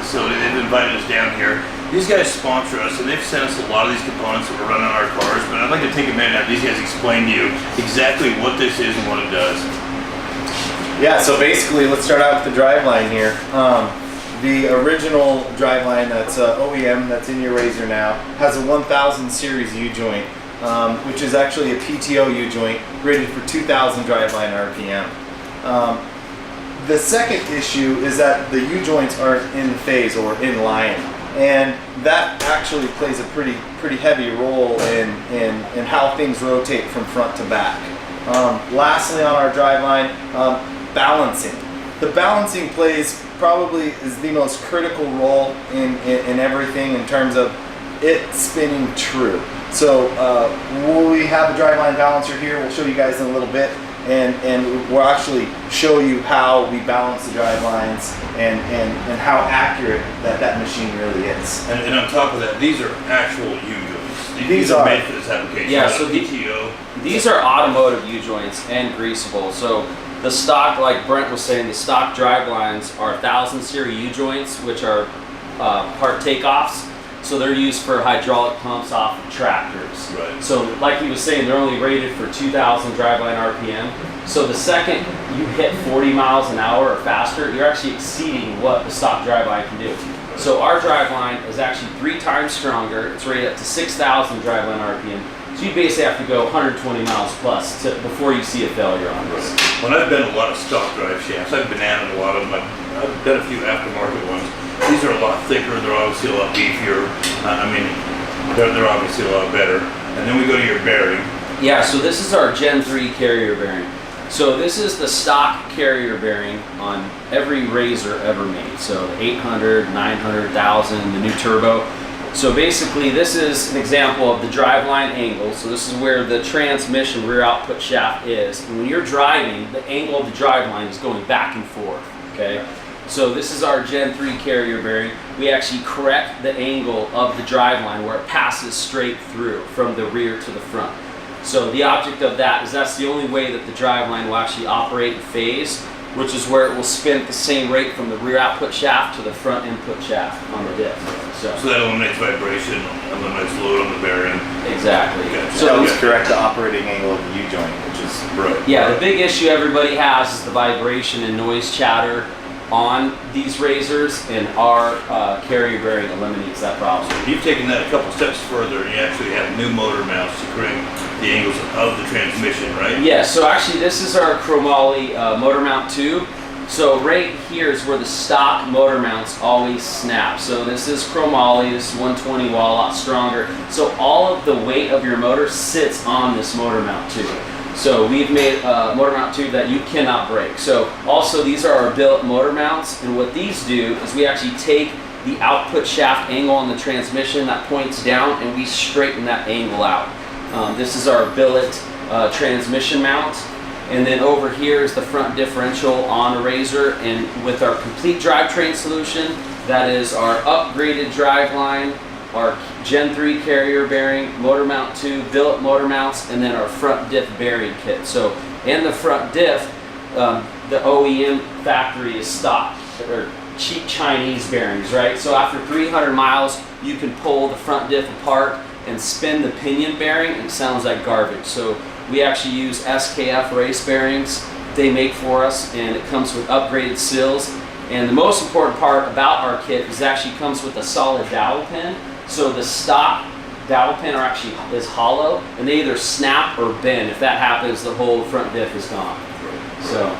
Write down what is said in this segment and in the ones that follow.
facility. They've invited us down here. These guys sponsor us, and they've sent us a lot of these components that we're running on our cars. But I'd like to take a minute and have these guys explain to you exactly what this is and what it does. Yeah, so basically, let's start out with the driveline here. The original driveline that's OEM that's in your Razor now has a 1000 series U-joint, which is actually a PTO U-joint rated for 2000 driveline RPM. The second issue is that the U-joints aren't in phase or in line, and that actually plays a pretty heavy role in how things rotate from front to back. Lastly, on our driveline, balancing. The balancing plays probably is the most critical role in everything in terms of it spinning true. So we have the driveline balancer here. We'll show you guys in a little bit, and we'll actually show you how we balance the drivelines and how accurate that machine really is. And on top of that, these are actual U-joints. These are made for this application. Yeah, so PTO. These are automotive U-joints and greasable. So the stock, like Brent was saying, the stock drivelines are 1000 series U-joints, which are part takeoffs. So they're used for hydraulic pumps off of tractors. Right. So like he was saying, they're only rated for 2000 driveline RPM. So the second you hit 40 miles an hour or faster, you're actually exceeding what the stock driveline can do. So our driveline is actually 3 times stronger. It's rated up to 6000 driveline RPM. So you basically have to go 120 miles plus before you see a failure on this. When I've been a lot of stock drive shafts, I've bananaed a lot of them. I've done a few aftermarket ones. These are a lot thicker. They're obviously a lot beefier. I mean, they're obviously a lot better. And then we go to your bearing. Yeah, so this is our Gen 3 carrier bearing. So this is the stock carrier bearing on every Razor ever made. So the 800, 900, 1000, the new turbo. So basically this is an example of the driveline angle. So this is where the transmission rear output shaft is. And when you're driving, the angle of the driveline is going back and forth, okay? So this is our Gen 3 carrier bearing. We actually correct the angle of the driveline where it passes straight through from the rear to the front. So the object of that is that's the only way that the driveline will actually operate in phase, which is where it will spin at the same rate from the rear output shaft to the front input shaft on the diff. So that eliminates vibration, eliminates load on the bearing. Exactly. Gotcha. So that was correct the operating angle of the U-joint, which is right. Yeah, the big issue everybody has is the vibration and noise chatter on these Razors, and our carrier bearing eliminates that problem. You've taken that a couple steps further, and you actually have new motor mounts to correct the angles of the transmission, right? Yeah, so actually this is our chromoly motor mount tube. So right here is where the stock motor mounts always snap. So this is chromoly, this is 120 watt, a lot stronger. So all of the weight of your motor sits on this motor mount tube. So we've made a motor mount tube that you cannot break. So also these are our billet motor mounts, and what these do is we actually take the output shaft angle on the transmission that points down, and we straighten that angle out. This is our billet transmission mount, and then over here is the front differential on a Razor, and with our complete drivetrain solution, that is our upgraded driveline, our Gen 3 carrier bearing, motor mount tube, billet motor mounts, and then our front diff bearing kit. So in the front diff, the OEM factory is stock, or cheap Chinese bearings, right? So after 300 miles, you can pull the front diff apart and spin the pinion bearing, and it sounds like garbage. So we actually use SKF race bearings they make for us, and it comes with upgraded seals. And the most important part about our kit is it actually comes with a solid dowel pin. So the stock dowel pin is hollow, and they either snap or bend. If that happens, the whole front diff is gone. So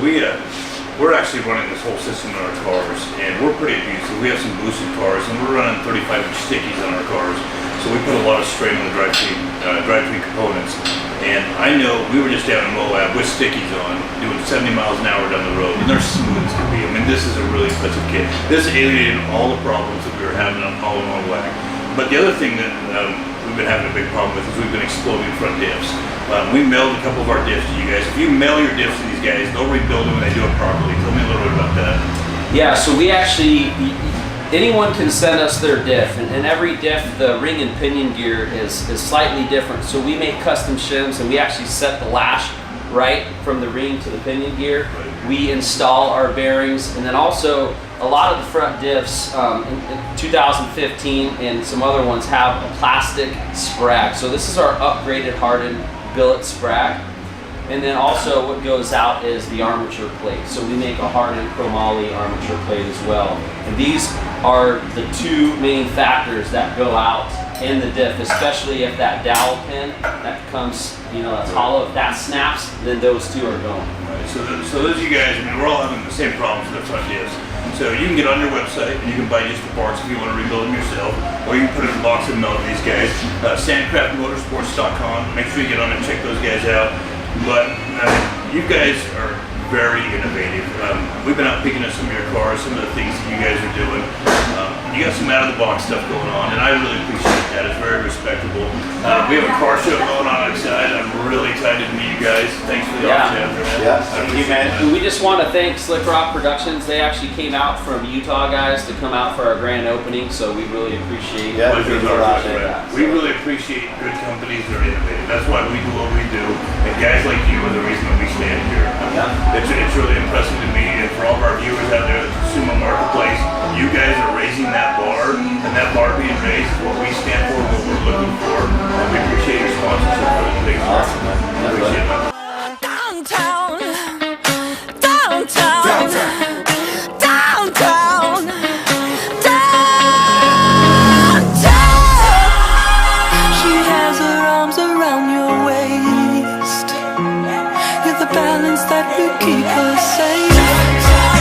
we're actually running this whole system in our cars, and we're pretty abusive. We have some boosted cars, and we're running 35-inch stickies on our cars. So we put a lot of strain on the drivetrain components. And I know we were just down in Moab with stickies on, doing 70 miles an hour down the road, and they're smooth as can be. I mean, this is a really expensive kit. This alienated all the problems that we were having all in one whack. But the other thing that we've been having a big problem with is we've been exploding front diffs. We mailed a couple of our diffs to you guys. If you mail your diffs to these guys, they'll rebuild them when they do it properly. Tell me a little bit about that. Yeah, so we actually, anyone can send us their diff, and every diff, the ring and pinion gear is slightly different. So we make custom shims, and we actually set the lash right from the ring to the pinion gear. We install our bearings, and then also a lot of the front diffs in 2015 and some other ones have a plastic sprag. So this is our upgraded hardened billet sprag. And then also what goes out is the armature plate. So we make a hardened chromoly armature plate as well. And these are the two main factors that go out in the diff, especially if that dowel pin that comes, that's hollow, if that snaps, then those two are going. Right. So those of you guys, we're all having the same problems with the front diffs. So you can get on your website and you can buy just the parts if you want to rebuild them yourself, or you can put it in a box and melt these guys. Sandcraftmotorsports.com. Make sure you get on and check those guys out. But you guys are very innovative. We've been out picking up some of your cars, some of the things that you guys are doing. You got some out-of-the-box stuff going on, and I really appreciate that. It's very respectable. We have a car show going on outside. I'm really excited to meet you guys. Thanks for the opportunity. Yeah, thank you, man. We just want to thank Slick Rock Productions. They actually came out from Utah, guys, to come out for our grand opening, so we really appreciate Yeah, Pleasure is it. ours, right? We really appreciate good companies that are innovative. That's why we do what we do, and guys like you are the reason that we stand here. It's really impressive to me, and for all of our viewers out there in the consumer marketplace, you guys are raising that bar, and that bar being raised is what we stand for, what we're looking for, and we appreciate your sponsorship for the things. Awesome, man. Appreciate it. Downtown, downtown, downtown, downtown. She has her arms around your waist. You're the balance that will keep her safe.